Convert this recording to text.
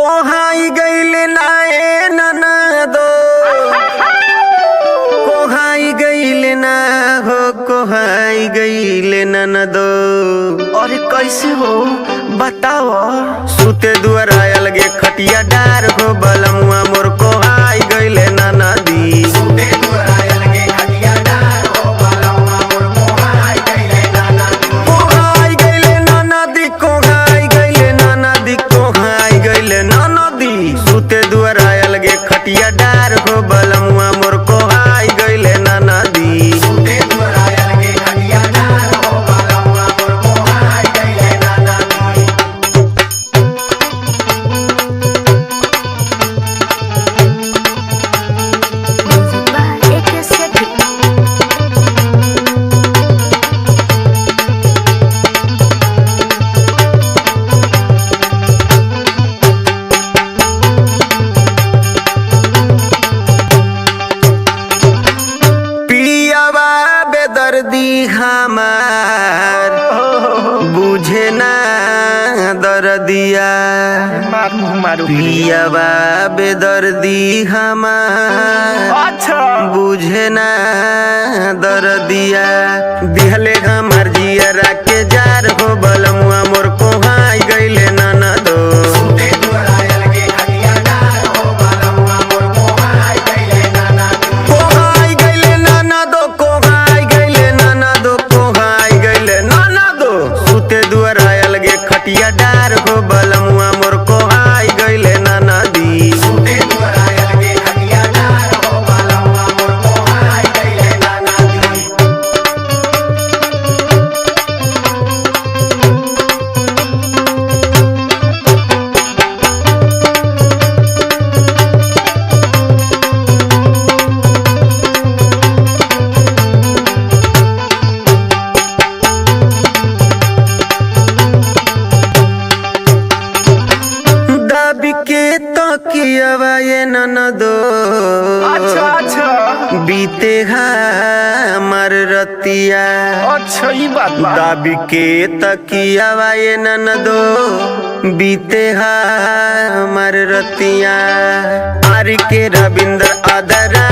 Kohai गईले नाए ननदो, कोहाई गईले ना हो, कोहाई गईले ननदो। अरे कैसे हो बताओ। सुते दुआर आयल गे खटिया डार हो, बलमुआ मोर कोहाई गईले ननदी। सुते दुआर आयल गे खटिया डार हो, बलमुआ मोर कोहाई गईले ननदी। कोहाई गईले ननदी, कोहाई गईले ननदी, कोहाई गईले ननदी। सुते दुआर आयल गे खटिया डार हो, बलमुआ मोर कोहाई गईले ननदी। सुते दुआर आयल गे खटिया डार हो, बलमुआ मोर कोहाई गईले ननदी। पियावा बेदर्दी हमार बुझे ना दर्दिया। पियावा बेदर्दी हमार अच्छा बुझे ना दर्दिया। दिहले हमार जियरा के जार हो, बलमुआ मोर कोहाई गईले ननदो। सुते दुआर आयल गे खटिया डार हो, बलमुआ मोर कोहाई गईले ननदो। कोहाई गईले ननदो, कोहाई गईले ननदो, कोहाई गईले ननदो। सुते दुआर आयल गे खटिया डार हो, बलमुआ मोर कोहाई गईले ननदी। सुते दुआर आयल गे खटिया डार हो, बलमुआ मोर कोहाई गईले ननदी। दाबी के तकियावा ये ननदो, अच्छा अच्छा बीते हमार रतिया। अच्छा ये बात बा। दाबी के तकियावा ये ननदो, बीते हमार रतिया। आर के रविंद्र आदरा